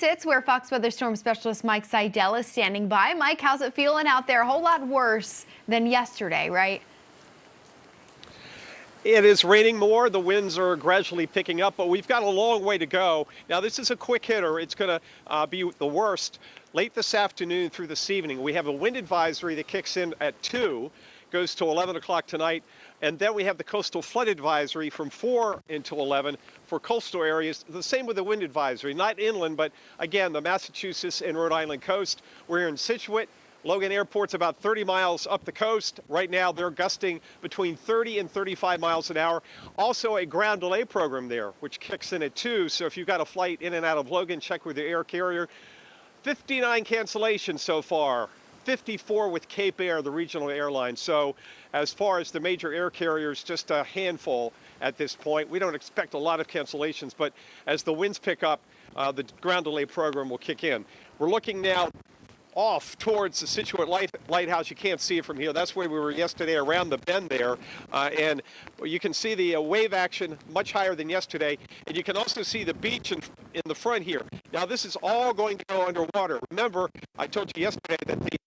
It's where Fox Weather Storm Specialist Mike Seidel is standing by. Mike, how's it feeling out there? A whole lot worse than yesterday, right? It is raining more. The winds are gradually picking up, but we've got a long way to go. Now, this is a quick hitter. It's going to be the worst late this afternoon through this evening. We have a wind advisory that kicks in at 2, goes to 11 o'clock tonight. And then we have the coastal flood advisory from 4 until 11 for coastal areas. The same with the wind advisory, not inland, but again, the Massachusetts and Rhode Island coast. We're here in Scituate. Logan Airport's about 30 miles up the coast. Right now, they're gusting between 30 and 35 miles an hour. Also, a ground delay program there, which kicks in at 2. So if you've got a flight in and out of Logan, check with your air carrier. 59 cancellations so far. 54 with Cape Air, the regional airline. So as far as the major air carriers, just a handful at this point. We don't expect a lot of cancellations, but as the winds pick up, the ground delay program will kick in. We're looking now off towards the Scituate Lighthouse. You can't see it from here. That's where we were yesterday, around the bend there. And you can see the wave action much higher than yesterday. And you can also see the beach in the front here. Now, this is all going to go underwater. Remember, I told you yesterday that the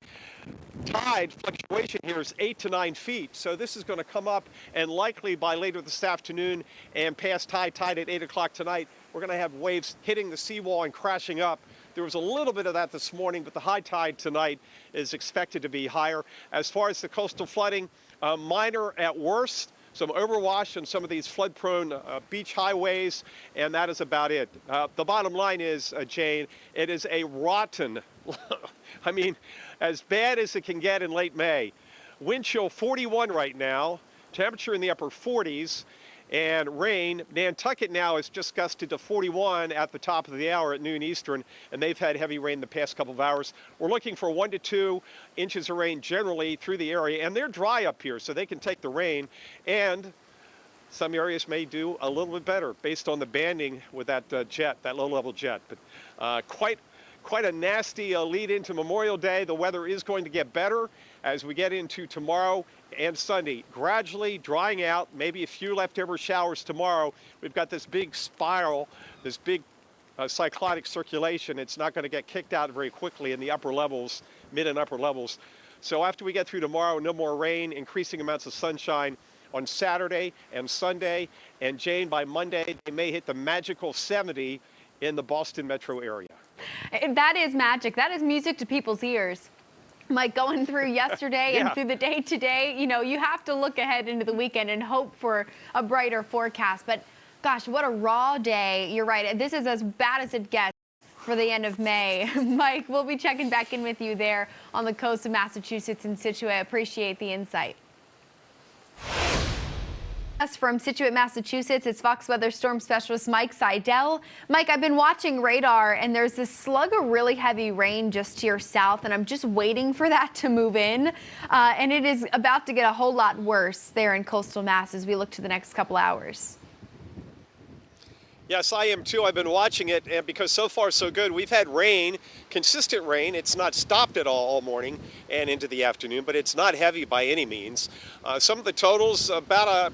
tide fluctuation here is 8 to 9 feet. So this is going to come up, and likely by later this afternoon and past high tide at 8 o'clock tonight, we're going to have waves hitting the seawall and crashing up. There was a little bit of that this morning, but the high tide tonight is expected to be higher. As far as the coastal flooding, minor at worst. Some overwash on some of these flood-prone beach highways, and that is about it. The bottom line is, Jane, it is a rotten, I mean, as bad as it can get in late May. Wind chill 41 right now, temperature in the upper 40s, and rain. Nantucket now is just gusted to 41 at the top of the hour at noon Eastern, and they've had heavy rain the past couple of hours. We're looking for 1 to 2 inches of rain generally through the area, and they're dry up here, so they can take the rain, and some areas may do a little bit better based on the banding with that jet, that low-level jet. But quite a nasty lead into Memorial Day. The weather is going to get better as we get into tomorrow and Sunday. Gradually drying out, maybe a few leftover showers tomorrow. We've got this big spiral, this big cyclonic circulation. It's not going to get kicked out very quickly in the upper levels, mid and upper levels. So after we get through tomorrow, no more rain, increasing amounts of sunshine on Saturday and Sunday. And Jane, by Monday, they may hit the magical 70 in the Boston metro area. That is magic. That is music to people's ears. Mike, going through yesterday and through the day today, you know, you have to look ahead into the weekend and hope for a brighter forecast. But gosh, what a raw day. You're right. This is as bad as it gets for the end of May. Mike, we'll be checking back in with you there on the coast of Massachusetts and Scituate. Appreciate the insight. From Scituate, Massachusetts, it's Fox Weather Storm Specialist Mike Seidel. Mike, I've been watching radar, and there's this slug of really heavy rain just to your south, and I'm just waiting for that to move in. And it is about to get a whole lot worse there in coastal Mass as we look to the next couple hours. Yes, I am too. I've been watching it, and because so far so good. We've had rain, consistent rain. It's not stopped at all morning and into the afternoon, but it's not heavy by any means. Some of the totals, about a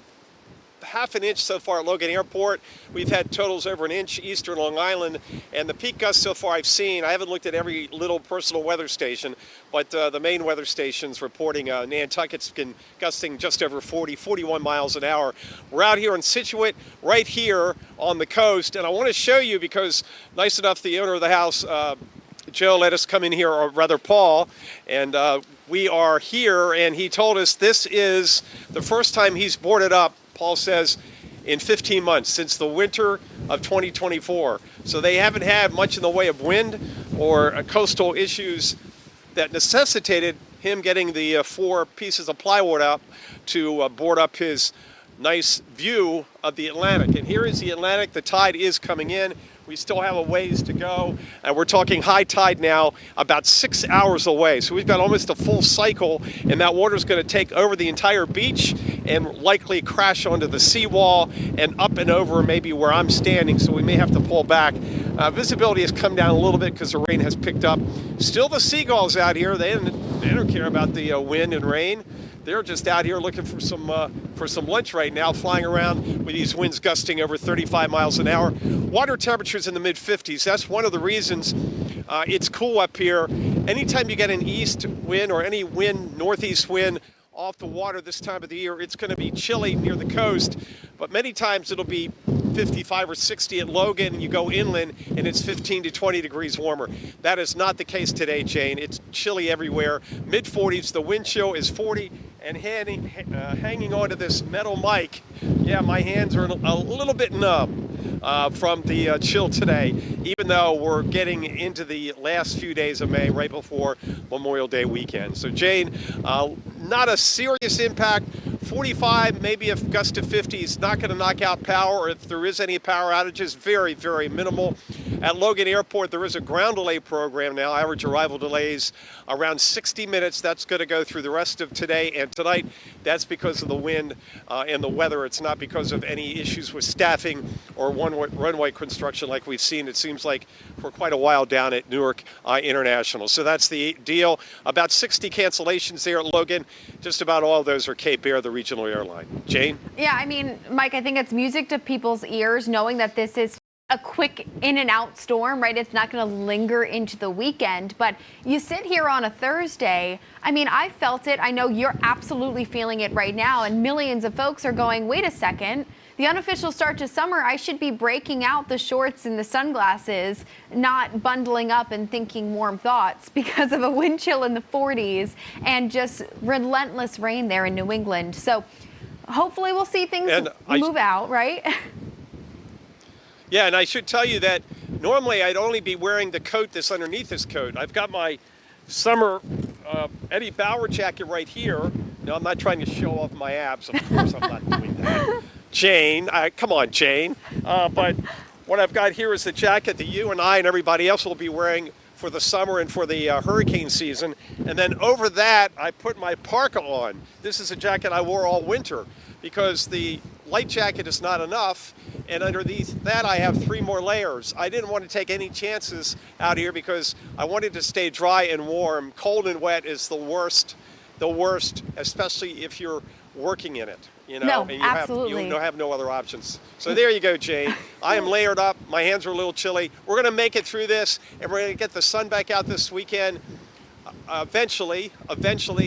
half an inch so far at Logan Airport. We've had totals over an inch eastern Long Island, and the peak gusts so far I've seen, I haven't looked at every little personal weather station, but the main weather stations reporting Nantucket's been gusting just over 41 miles an hour. We're out here in Scituate, right here on the coast, and I want to show you because nice enough the owner of the house, Joe, let us come in here, or rather Paul, and we are here, and he told us this is the first time he's boarded up, Paul says, in 15 months, since the winter of 2024. So they haven't had much in the way of wind or coastal issues that necessitated him getting the 4 pieces of plywood up to board up his nice view of the Atlantic. And here is the Atlantic. The tide is coming in. We still have a ways to go, and we're talking high tide now about 6 hours away. So we've got almost a full cycle, and that water is going to take over the entire beach and likely crash onto the seawall and up and over maybe where I'm standing, so we may have to pull back. Visibility has come down a little bit because the rain has picked up. Still the seagulls out here, they don't care about the wind and rain. they're just out here looking for some lunch right now, flying around with these winds gusting over 35 miles an hour. Water temperatures in the mid-50s. That's one of the reasons it's cool up here. Anytime you get an east wind or any wind, northeast wind off the water this time of the year, it's going to be chilly near the coast, but many times it'll be 55 or 60 at Logan, and you go inland and it's 15 to 20 degrees warmer. That is not the case today, Jane. It's chilly everywhere. Mid-40s, the wind chill is 40, and hanging onto this metal mic, yeah, my hands are a little bit numb from the chill today, even though we're getting into the last few days of May, right before Memorial Day weekend. So Jane, not a serious impact. 45, maybe a gust to 50 is not going to knock out power, or if there is any power outages, very, very minimal. At Logan Airport, there is a ground delay program now, average arrival delays around 60 minutes. That's going to go through the rest of today and tonight. That's because of the wind and the weather. It's not because of any issues with staffing or runway construction like we've seen, it seems like, for quite a while down at Newark International. So that's the deal. About 60 cancellations there at Logan. Just about all of those are Cape Air, the regional airline. Jane? Yeah, I mean, Mike, I think it's music to people's ears knowing that this is a quick in and out storm, right? It's not going to linger into the weekend, but you sit here on a Thursday. I mean, I felt it. I know you're absolutely feeling it right now, and millions of folks are going, wait a second. The unofficial start to summer, I should be breaking out the shorts and the sunglasses, not bundling up and thinking warm thoughts because of a wind chill in the 40s and just relentless rain there in New England. So hopefully we'll see things move out, right? Yeah, and I should tell you that normally I'd only be wearing the coat that's underneath this coat. I've got my summer Eddie Bauer jacket right here. No, I'm not trying to show off my abs. Of course I'm not doing that. Jane, come on, Jane. But what I've got here is the jacket that you and I and everybody else will be wearing for the summer and for the hurricane season. And then over that, I put my parka on. This is a jacket I wore all winter because the light jacket is not enough. And underneath that, I have 3 more layers. I didn't want to take any chances out here because I wanted to stay dry and warm. Cold and wet is the worst, especially if you're working in it. You know, no, and absolutely. You have no other options. So there you go, Jane. I am layered up. My hands are a little chilly. We're going to make it through this, and we're going to get the sun back out this weekend. Eventually,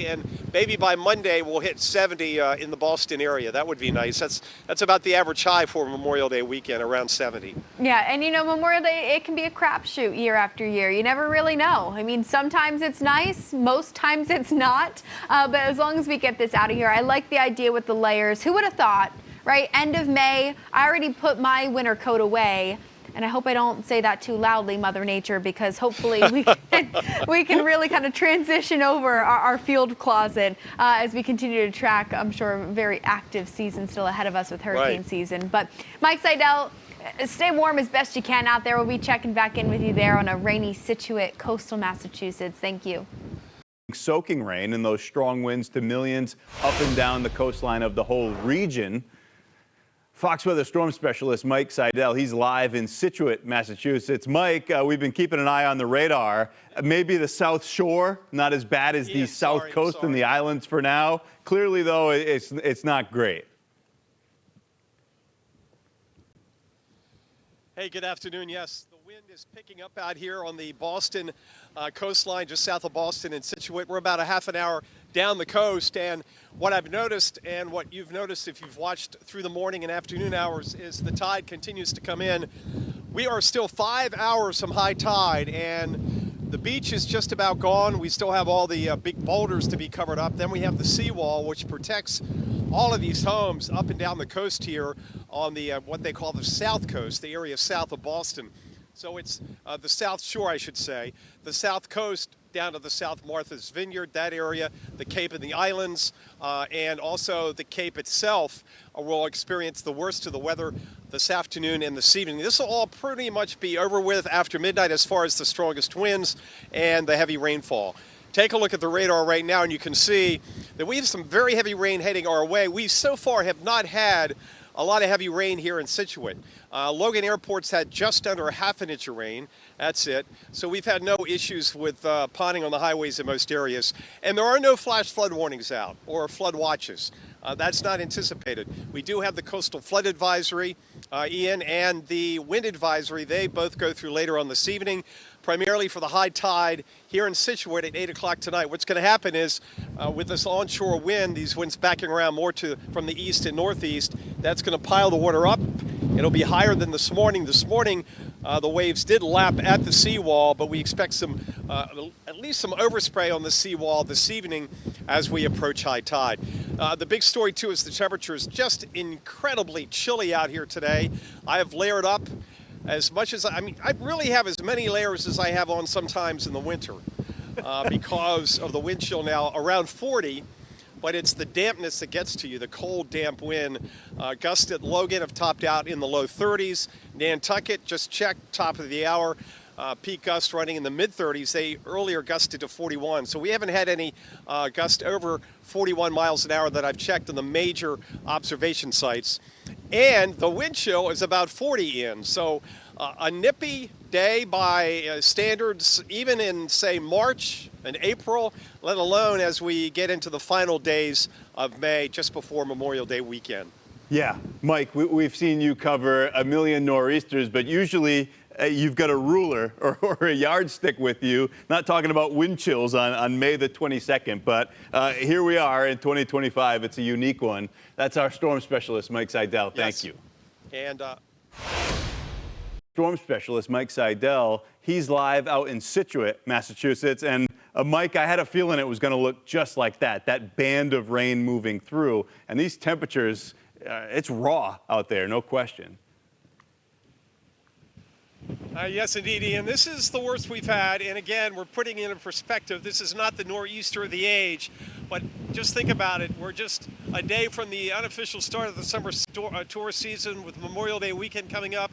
and maybe by Monday we'll hit 70 in the Boston area. That would be nice. That's about the average high for Memorial Day weekend, around 70. Yeah, and you know, Memorial Day, it can be a crapshoot year after year. You never really know. I mean, sometimes it's nice, most times it's not. But as long as we get this out of here, I like the idea with the layers. Who would have thought, right? End of May, I already put my winter coat away. And I hope I don't say that too loudly, Mother Nature, because hopefully we can really kind of transition over our field closet as we continue to track, I'm sure, a very active season still ahead of us with hurricane season. But Mike Seidel, stay warm as best you can out there. We'll be checking back in with you there on a rainy Scituate, coastal Massachusetts. Thank you. Soaking rain and those strong winds to millions up and down the coastline of the whole region. Fox Weather storm specialist Mike Seidel, he's live in Scituate, Massachusetts. Mike, we've been keeping an eye on the radar. Maybe the South Shore, not as bad as the South Coast and the islands for now. Clearly, though, it's not great. Hey, good afternoon. Yes, the wind is picking up out here on the Boston coastline, just south of Boston and Scituate. We're about a half an hour down the coast, and what I've noticed and what you've noticed if you've watched through the morning and afternoon hours is the tide continues to come in. We are still 5 hours from high tide, and the beach is just about gone. We still have all the big boulders to be covered up. Then we have the seawall, which protects all of these homes up and down the coast here on the what they call the South Coast, the area south of Boston. So it's the South Shore, I should say, the South Coast down to the South Martha's Vineyard, that area, the Cape and the islands, and also the Cape itself will experience the worst of the weather this afternoon and this evening. This will all pretty much be over with after midnight as far as the strongest winds and the heavy rainfall. Take a look at the radar right now and you can see that we have some very heavy rain heading our way. We so far have not had a lot of heavy rain here in Scituate. Logan Airport's had just under a half an inch of rain. That's it. So we've had no issues with ponding on the highways in most areas. And there are no flash flood warnings out or flood watches. That's not anticipated. We do have the coastal flood advisory, Ian, and the wind advisory. They both go through later on this evening, primarily for the high tide here in Scituate at 8 o'clock tonight. What's going to happen is with this onshore wind, these winds backing around more from the east and northeast, that's going to pile the water up. It'll be higher than this morning. This morning, the waves did lap at the seawall, but we expect some, at least some overspray on the seawall this evening as we approach high tide. The big story, too, is the temperature is just incredibly chilly out here today. I have layered up as much as, I really have as many layers as I have on sometimes in the winter because of the wind chill now around 40. But it's the dampness that gets to you, the cold, damp wind. Gusts at Logan have topped out in the low 30s. Nantucket, just checked, top of the hour. Peak gusts running in the mid-30s. They earlier gusted to 41. So we haven't had any gust over 41 miles an hour that I've checked on the major observation sites. And the wind chill is about 40 in. So a nippy day by standards, even in, say, March and April, let alone as we get into the final days of May, just before Memorial Day weekend. Yeah, Mike, we've seen you cover a million nor'easters, but usually you've got a ruler or a yardstick with you, not talking about wind chills on May the 22nd, but here we are in 2025. It's a unique one. That's our storm specialist, Mike Seidel. Thank you. And storm specialist Mike Seidel, he's live out in Scituate, Massachusetts. And Mike, I had a feeling it was going to look just like that band of rain moving through. And these temperatures, it's raw out there, no question. Yes, indeed, Ian. This is the worst we've had. And again, we're putting it in perspective. This is not the nor'easter of the age. But just think about it. We're just a day from the unofficial start of the summer tour season with Memorial Day weekend coming up.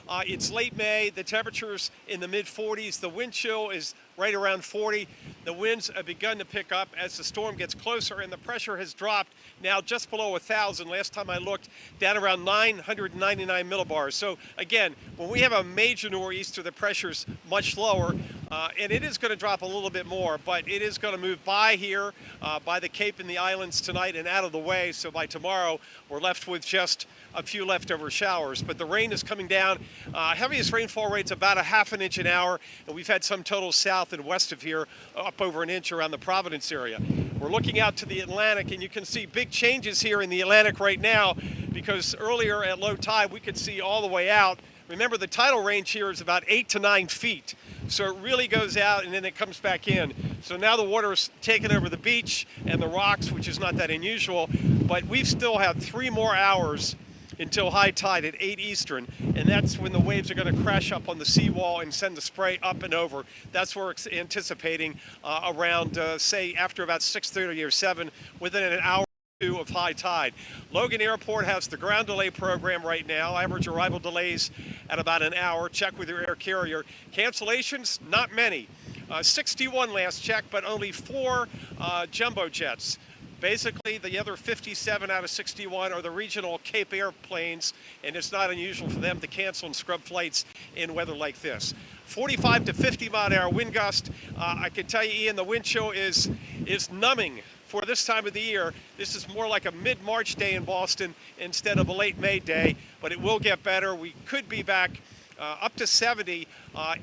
It's late May. The temperature's in the mid-40s. The wind chill is right around 40. The winds have begun to pick up as the storm gets closer, and the pressure has dropped now just below 1,000. Last time I looked, down around 999 millibars. So again, when we have a major nor'easter, the pressure's much lower, and it is going to drop a little bit more, but it is going to move by here, by the Cape and the islands tonight and out of the way. So by tomorrow, we're left with just a few leftover showers. But the rain is coming down. Heaviest rainfall rate's about a half an inch an hour, and we've had some total south and west of here up over an inch around the Providence area. We're looking out to the Atlantic, and you can see big changes here in the Atlantic right now, because earlier at low tide we could see all the way out. Remember, the tidal range here is about 8 to 9 feet. So it really goes out and then it comes back in. So now the water's taken over the beach and the rocks, which is not that unusual, but we still have 3 more hours until high tide at 8 Eastern, and that's when the waves are going to crash up on the seawall and send the spray up and over. That's where we're anticipating around, say, after about 6:30 or 7, within an hour or two of high tide. Logan Airport has the ground delay program right now. Average arrival delays at about an hour. Check with your air carrier. Cancellations, not many. 61 last check, but only 4 jumbo jets. Basically, the other 57 out of 61 are the regional Cape airplanes, and it's not unusual for them to cancel and scrub flights in weather like this. 45 to 50 mile an hour wind gust. I can tell you, Ian, the wind chill is numbing for this time of the year. This is more like a mid-March day in Boston instead of a late May day, but it will get better. We could be back up to 70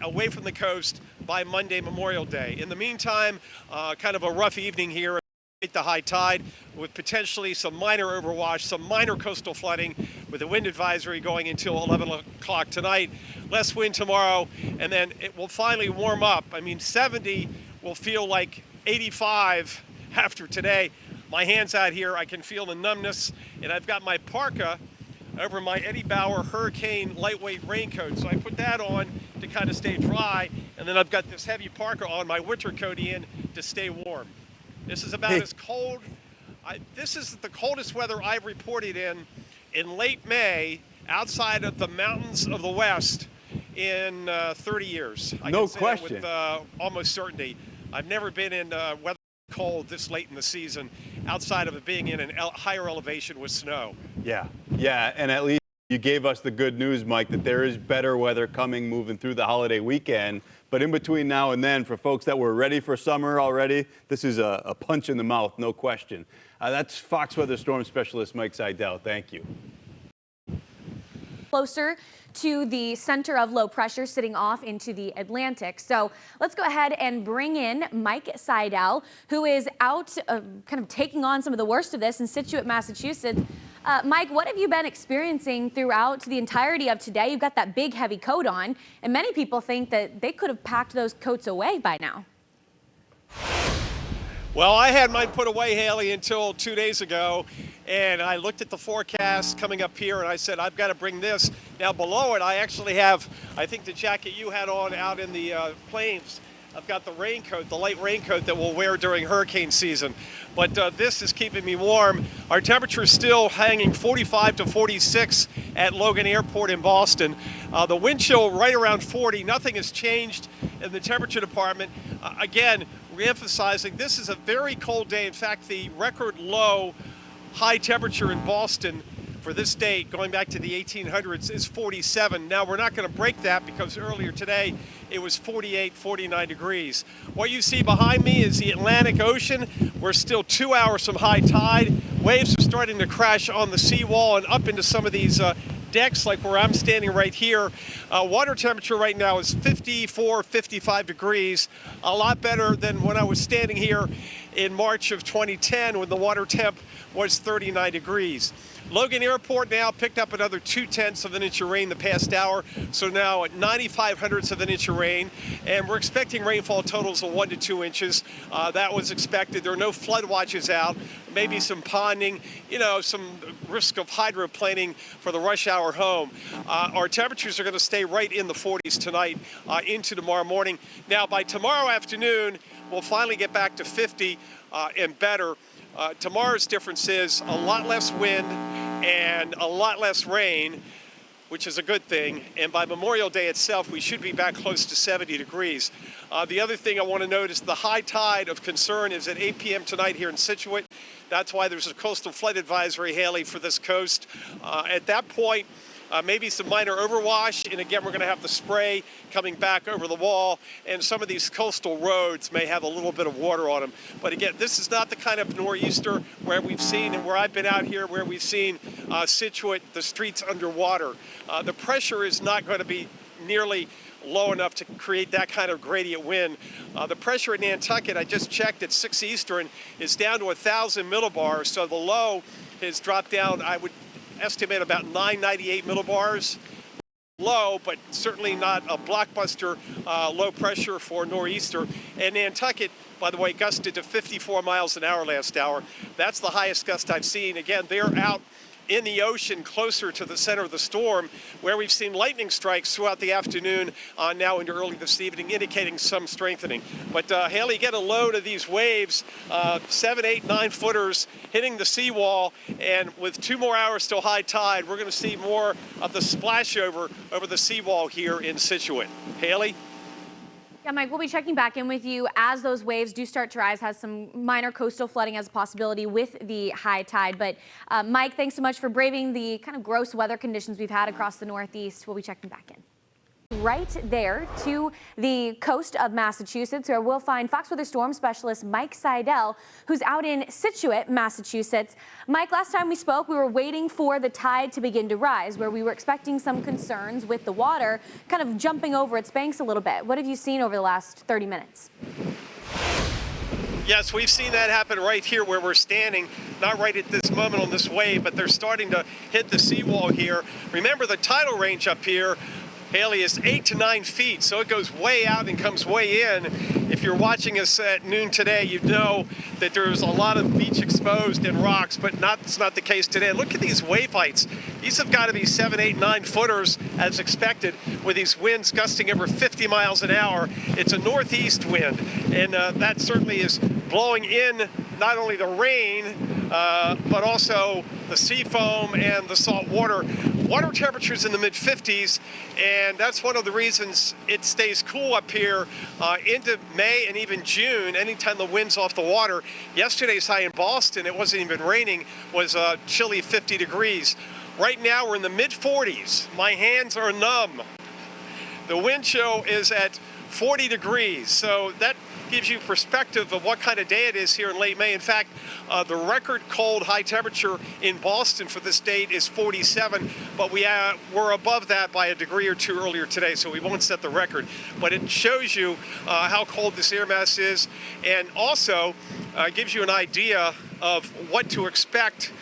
away from the coast by Monday, Memorial Day. In the meantime, kind of a rough evening here at the high tide with potentially some minor overwash, some minor coastal flooding with a wind advisory going until 11 o'clock tonight. Less wind tomorrow, and then it will finally warm up. I mean, 70 will feel like 85 after today. My hands out here, I can feel the numbness, and I've got my parka over my Eddie Bauer Hurricane lightweight raincoat. So I put that on to kind of stay dry, and then I've got this heavy parka on, my winter coat in, to stay warm. This is about as cold, this is the coldest weather I've reported in late May outside of the mountains of the West in 30 years. I No can say question. that with almost certainty. I've never been in weather cold this late in the season outside of it being in a higher elevation with snow. Yeah, and at least you gave us the good news, Mike, that there is better weather coming moving through the holiday weekend. But in between now and then, for folks that were ready for summer already, this is a punch in the mouth, no question. That's Fox Weather Storm Specialist Mike Seidel. Thank you. Closer to the center of low pressure sitting off into the Atlantic. So let's go ahead and bring in Mike Seidel, who is out kind of taking on some of the worst of this in Scituate, Massachusetts. Mike, what have you been experiencing throughout the entirety of today? You've got that big heavy coat on, and many people think that they could have packed those coats away by now. Well, I had mine put away, Haley, until 2 days ago, and I looked at the forecast coming up here, and I said, I've got to bring this. Now, below it, I actually have, I think the jacket you had on out in the plains. I've got the raincoat, the light raincoat that we'll wear during hurricane season. But this is keeping me warm. Our temperature is still hanging 45 to 46 at Logan Airport in Boston. The wind chill right around 40. Nothing has changed in the temperature department. Again, re-emphasizing this is a very cold day. In fact, the record low high temperature in Boston for this date, going back to the 1800s, is 47. Now, we're not going to break that because earlier today it was 48, 49 degrees. What you see behind me is the Atlantic Ocean. We're still 2 hours from high tide. Waves are starting to crash on the seawall and up into some of these decks, like where I'm standing right here. Water temperature right now is 54, 55 degrees, a lot better than when I was standing here in March of 2010 when the water temp was 39 degrees. Logan Airport now picked up another 0.2 of an inch of rain the past hour, so now at 0.95 of an inch of rain, and we're expecting rainfall totals of 1 to 2 inches. That was expected. There are no flood watches out, maybe some ponding, you know, some risk of hydroplaning for the rush hour home. Our temperatures are going to stay right in the 40s tonight into tomorrow morning. Now, by tomorrow afternoon, we'll finally get back to 50 and better. Tomorrow's difference is a lot less wind and a lot less rain, which is a good thing. And by Memorial Day itself, we should be back close to 70 degrees. The other thing I want to note is the high tide of concern is at 8 p.m. tonight here in Scituate. That's why there's a coastal flood advisory, Haley, for this coast. At that point, maybe some minor overwash, and again, we're going to have the spray coming back over the wall, and some of these coastal roads may have a little bit of water on them. But again, this is not the kind of nor'easter where we've seen, and where I've been out here, where we've seen Scituate, the streets underwater. The pressure is not going to be nearly low enough to create that kind of gradient wind. The pressure in Nantucket, I just checked at 6 Eastern, is down to 1,000 millibars, so the low has dropped down, I would estimate, about 998 millibars. Low, but certainly not a blockbuster low pressure for nor'easter. And Nantucket, by the way, gusted to 54 miles an hour last hour. That's the highest gust I've seen. Again, they're out in the ocean closer to the center of the storm, where we've seen lightning strikes throughout the afternoon, now into early this evening, indicating some strengthening. But Haley, get a load of these waves, 7, 8, 9 footers hitting the seawall, and with 2 more hours till high tide, we're going to see more of the splash over the seawall here in Scituate. Haley? Yeah, Mike, we'll be checking back in with you as those waves do start to rise, has some minor coastal flooding as a possibility with the high tide. But Mike, thanks so much for braving the kind of gross weather conditions we've had across the Northeast. We'll be checking back in. Right there to the coast of Massachusetts, where we'll find Fox Weather Storm Specialist Mike Seidel, who's out in Scituate, Massachusetts. Mike, last time we spoke, we were waiting for the tide to begin to rise, where we were expecting some concerns with the water kind of jumping over its banks a little bit. What have you seen over the last 30 minutes? Yes, we've seen that happen right here where we're standing, not right at this moment on this wave, but they're starting to hit the seawall here. Remember, the tidal range up here, Haley, is 8 to 9 feet, so it goes way out and comes way in. If you're watching us at noon today, you know that there's a lot of beach exposed and rocks, but it's not the case today. Look at these wave heights. These have got to be 7, 8, 9 footers as expected, with these winds gusting over 50 miles an hour. It's a northeast wind, and that certainly is blowing in not only the rain, but also the sea foam and the salt water. water temperatures in the mid-50s, and that's one of the reasons it stays cool up here into May and even June, anytime the wind's off the water. Yesterday's high in Boston, it wasn't even raining, was a chilly 50 degrees. Right now, we're in the mid-40s. My hands are numb. The wind chill is at 40 degrees, so that gives you perspective of what kind of day it is here in late May. In fact, the record cold high temperature in Boston for this date is 47, but we're above that by a degree or two earlier today, so we won't set the record. But it shows you how cold this air mass is, and also gives you an idea of what to expect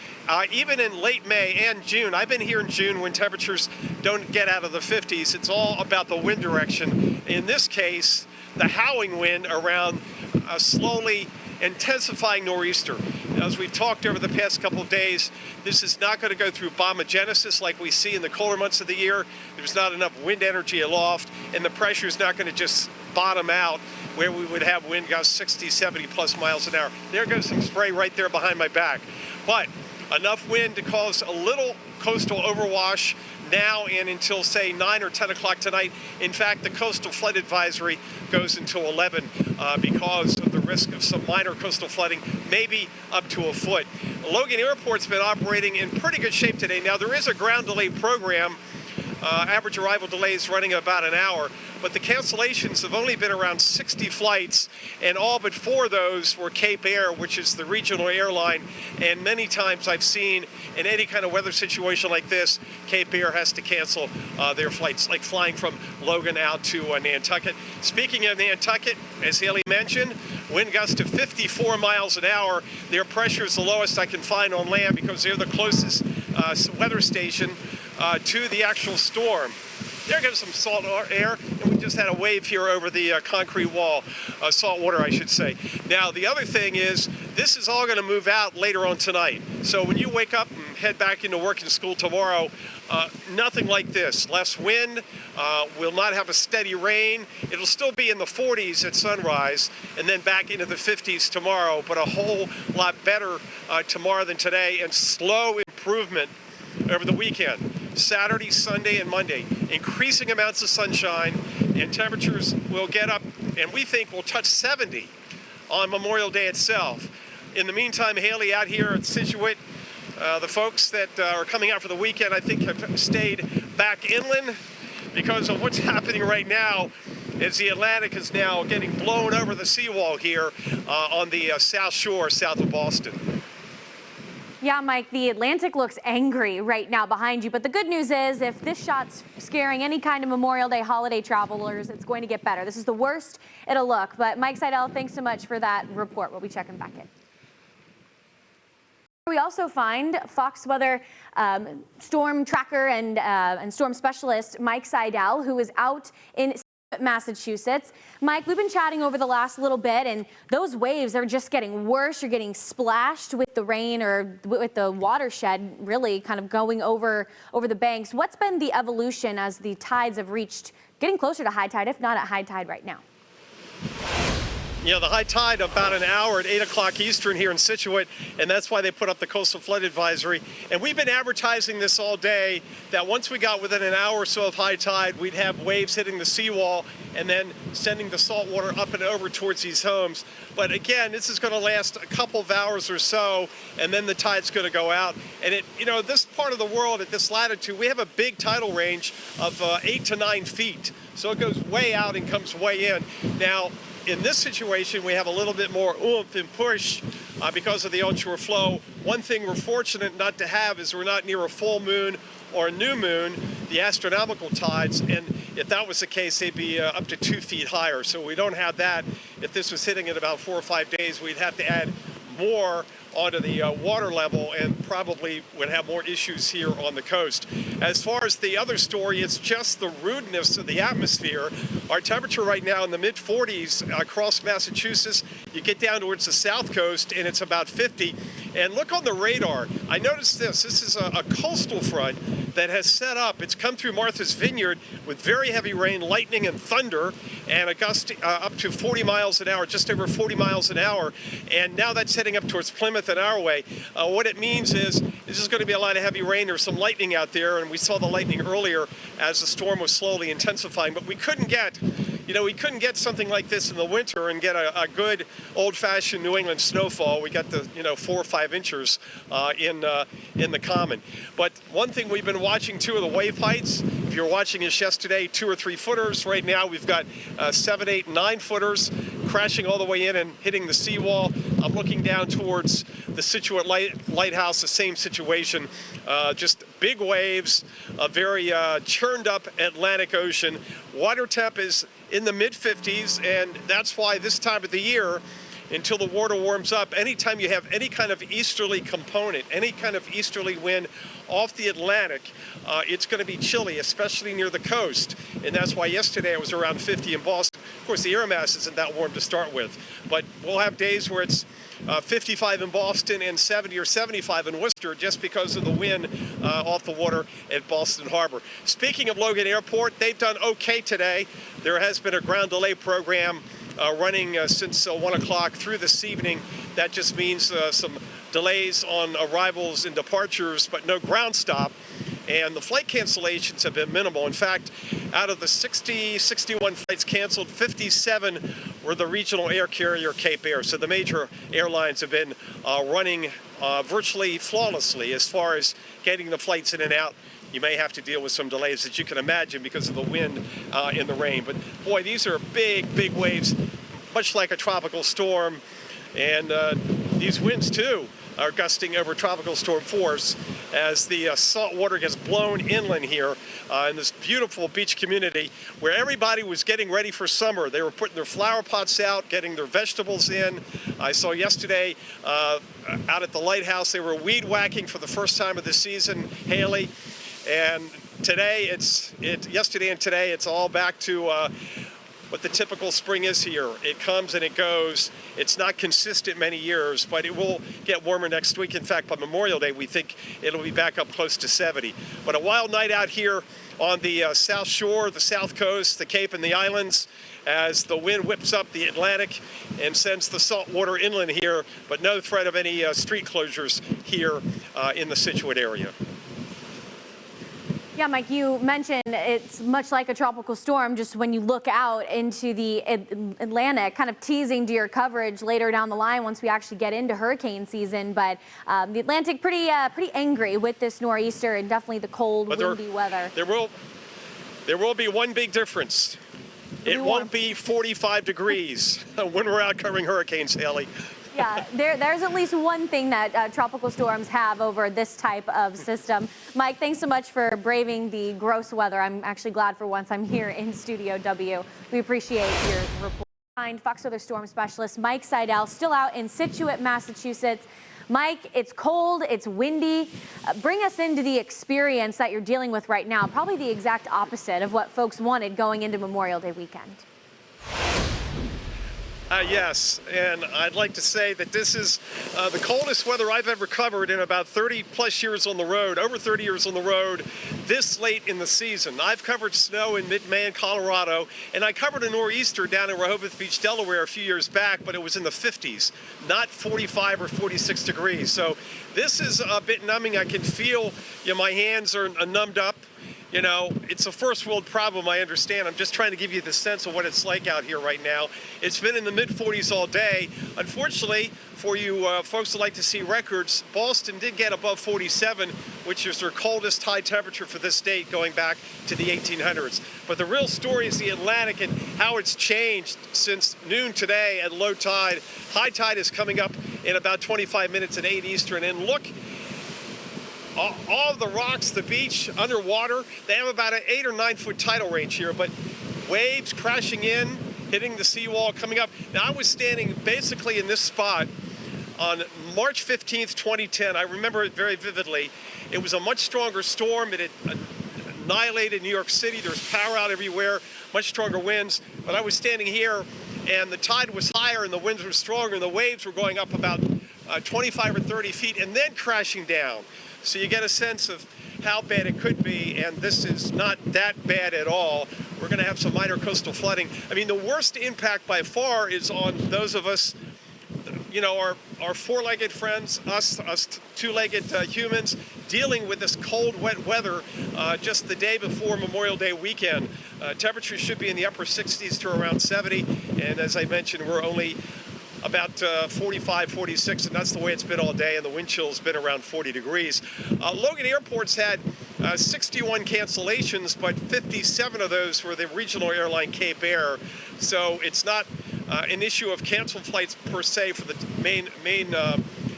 even in late May and June. I've been here in June when temperatures don't get out of the 50s. It's all about the wind direction. In this case, the howling wind around a slowly intensifying nor'easter. As we've talked over the past couple of days, this is not going to go through bombogenesis like we see in the colder months of the year. There's not enough wind energy aloft, and the pressure is not going to just bottom out where we would have wind gusts 60, 70 plus miles an hour. There goes some spray right there behind my back. But enough wind to cause a little coastal overwash now and until, say, 9 or 10 o'clock tonight. In fact, the coastal flood advisory goes until 11 because of the risk of some minor coastal flooding, maybe up to a foot. Logan Airport's been operating in pretty good shape today. Now, there is a ground delay program. Average arrival delays running about an hour, but the cancellations have only been around 60 flights, and all but 4 of those were Cape Air, which is the regional airline. And many times I've seen in any kind of weather situation like this, Cape Air has to cancel their flights, like flying from Logan out to Nantucket. Speaking of Nantucket, as Haley mentioned, wind gusts to 54 miles an hour. Their pressure is the lowest I can find on land because they're the closest weather station to the actual storm. There goes some salt air, and we just had a wave here over the concrete wall, salt water, I should say. Now, the other thing is, this is all going to move out later on tonight. So when you wake up and head back into work and school tomorrow, nothing like this. Less wind, we'll not have a steady rain. It'll still be in the 40s at sunrise, and then back into the 50s tomorrow, but a whole lot better tomorrow than today, and slow improvement over the weekend. Saturday, Sunday, and Monday. Increasing amounts of sunshine, and temperatures will get up, and we think will touch 70 on Memorial Day itself. In the meantime, Haley, out here at Scituate, the folks that are coming out for the weekend, I think, have stayed back inland because of what's happening right now as the Atlantic is now getting blown over the seawall here on the south shore, south of Boston. Yeah, Mike, the Atlantic looks angry right now behind you, but the good news is if this shot's scaring any kind of Memorial Day holiday travelers, it's going to get better. This is the worst it'll look, but Mike Seidel, thanks so much for that report. We'll be checking back in. We also find Fox Weather storm tracker and storm specialist Mike Seidel, who is out in Massachusetts. Mike, we've been chatting over the last little bit, and those waves are just getting worse. You're getting splashed with the rain or with the watershed really kind of going over the banks. What's been the evolution as the tides have reached getting closer to high tide, if not at high tide right now? You know, the high tide about an hour at 8 o'clock Eastern here in Scituate, and that's why they put up the coastal flood advisory. And we've been advertising this all day, that once we got within an hour or so of high tide, we'd have waves hitting the seawall and then sending the salt water up and over towards these homes. But again, this is going to last a couple of hours or so, and then the tide's going to go out. And this part of the world at this latitude, we have a big tidal range of 8 to 9 feet. So it goes way out and comes way in. Now, in this situation, we have a little bit more oomph and push because of the onshore flow. One thing we're fortunate not to have is we're not near a full moon or a new moon, the astronomical tides, and if that was the case, they'd be up to 2 feet higher. So we don't have that. If this was hitting in about 4 or 5 days, we'd have to add more onto the water level and probably would have more issues here on the coast. As far as the other story, it's just the rudeness of the atmosphere. Our temperature right now in the mid-40s across Massachusetts. You get down towards the south coast and it's about 50. And look on the radar. I noticed this. This is a coastal front that has set up. It's come through Martha's Vineyard with very heavy rain, lightning, and thunder, and a gust up to 40 miles an hour, just over 40 miles an hour. And now that's heading up towards Plymouth and our way. What it means is this is going to be a lot of heavy rain. There's some lightning out there, and we saw the lightning earlier as the storm was slowly intensifying. But we couldn't get something like this in the winter and get a good old-fashioned New England snowfall. We got the 4 or 5 inches in the common. But one thing we've been watching too are the wave heights. If you're watching us yesterday, 2 or 3 footers. Right now we've got 7, 8, 9 footers crashing all the way in and hitting the seawall. I'm looking down towards the Scituate lighthouse, the same situation. Just big waves, a very churned up Atlantic Ocean. Water temp is in the mid-50s, and that's why this time of the year, until the water warms up, anytime you have any kind of easterly component, any kind of easterly wind off the Atlantic, it's going to be chilly, especially near the coast. And that's why yesterday it was around 50 in Boston. Of course, the air mass isn't that warm to start with, but we'll have days where it's 55 in Boston and 70 or 75 in Worcester just because of the wind off the water at Boston Harbor. Speaking of Logan Airport, they've done okay today. There has been a ground delay program running since 1 o'clock through this evening. That just means some delays on arrivals and departures, but no ground stop. And the flight cancellations have been minimal. In fact, out of the 61 flights canceled, 57 were the regional air carrier Cape Air. So the major airlines have been running virtually flawlessly as far as getting the flights in and out. You may have to deal with some delays, as you can imagine, because of the wind and the rain. But boy, these are big, big waves, much like a tropical storm. And these winds, too, are gusting over tropical storm force as the salt water gets blown inland here in this beautiful beach community where everybody was getting ready for summer. They were putting their flower pots out, getting their vegetables in. I saw yesterday out at the lighthouse, they were weed whacking for the first time of the season, Haley. And today, yesterday and today, it's all back to what the typical spring is here. It comes and it goes. It's not consistent many years, but it will get warmer next week. In fact, by Memorial Day, we think it'll be back up close to 70. But a wild night out here on the South Shore, the South Coast, the Cape and the islands, as the wind whips up the Atlantic and sends the salt water inland here, but no threat of any street closures here in the Scituate area. Yeah, Mike, you mentioned it's much like a tropical storm, just when you look out into the Atlantic, kind of teasing to your coverage later down the line once we actually get into hurricane season. But the Atlantic pretty angry with this nor'easter and definitely the cold, windy weather. There will be one big difference. It won't be 45 degrees when we're out covering hurricanes, Haley. Yeah, there's at least one thing that tropical storms have over this type of system. Mike, thanks so much for braving the gross weather. I'm actually glad for once I'm here in Studio W. We appreciate your report. Fox Weather Storm Specialist Mike Seidel, still out in Scituate, Massachusetts. Mike, it's cold, it's windy. Bring us into the experience that you're dealing with right now, probably the exact opposite of what folks wanted going into Memorial Day weekend. Yes, and I'd like to say that this is the coldest weather I've ever covered in about 30 plus years on the road, over 30 years on the road, this late in the season. I've covered snow in mid-May in Colorado, and I covered a nor'easter down in Rehoboth Beach, Delaware a few years back, but it was in the 50s, not 45 or 46 degrees. So this is a bit numbing. I can feel, my hands are numbed up. It's a first world problem, I understand. I'm just trying to give you the sense of what it's like out here right now. It's been in the mid-40s all day. Unfortunately, for you folks who like to see records, Boston did get above 47, which is their coldest high temperature for this state going back to the 1800s. But the real story is the Atlantic and how it's changed since noon today at low tide. High tide is coming up in about 25 minutes at 8 Eastern. And look, all of the rocks, the beach, underwater, they have about an 8 or 9 foot tidal range here, but waves crashing in, hitting the seawall, coming up. Now, I was standing basically in this spot on March 15th, 2010. I remember it very vividly. It was a much stronger storm. It had annihilated New York City. There's power out everywhere, much stronger winds. But I was standing here, and the tide was higher, and the winds were stronger, and the waves were going up about 25 or 30 feet and then crashing down. So you get a sense of how bad it could be, and this is not that bad at all. We're going to have some minor coastal flooding. I mean, the worst impact by far is on those of us, you know, our four-legged friends, us two-legged humans, dealing with this cold, wet weather just the day before Memorial Day weekend. Temperatures should be in the upper 60s to around 70, and as I mentioned, we're only about 45, 46, and that's the way it's been all day, and the wind chill's been around 40 degrees. Logan Airport's had 61 cancellations, but 57 of those were the regional airline Cape Air, so it's not an issue of canceled flights per se for the main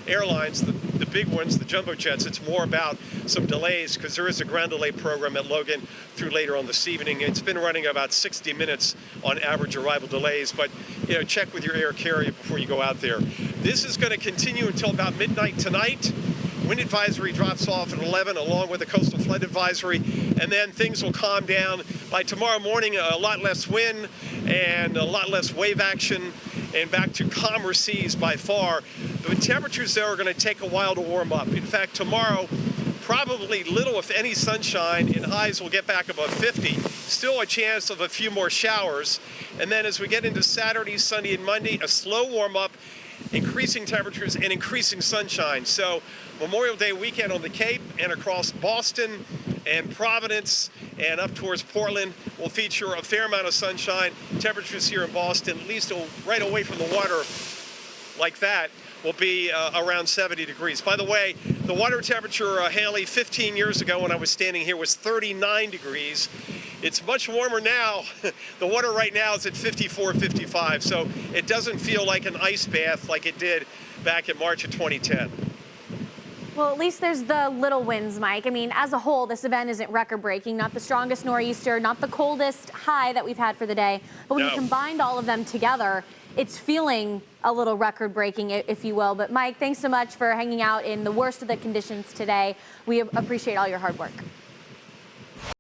airlines, the big ones, the jumbo jets. It's more about some delays because there is a ground delay program at Logan through later on this evening. It's been running about 60 minutes on average arrival delays, but you know, check with your air carrier before you go out there. This is going to continue until about midnight tonight. Wind advisory drops off at 11 along with the coastal flood advisory, and then things will calm down. By tomorrow morning, a lot less wind and a lot less wave action and back to calmer seas by far. The temperatures there are going to take a while to warm up. In fact, tomorrow, probably little if any sunshine, and highs will get back above 50. Still a chance of a few more showers. And then as we get into Saturday, Sunday, and Monday, a slow warm up, increasing temperatures and increasing sunshine. So Memorial Day weekend on the Cape and across Boston and Providence and up towards Portland will feature a fair amount of sunshine. Temperatures here in Boston, at least right away from the water like that, will be around 70 degrees. By the way, the water temperature, Haley, 15 years ago when I was standing here was 39 degrees. It's much warmer now. The water right now is at 54, 55, so it doesn't feel like an ice bath like it did back in March of 2010. Well, at least there's the little wins, Mike. I mean, as a whole, this event isn't record-breaking, not the strongest nor'easter, not the coldest high that we've had for the day. But when you combined all of them together, it's feeling a little record-breaking, if you will. But Mike, thanks so much for hanging out in the worst of the conditions today. We appreciate all your hard work.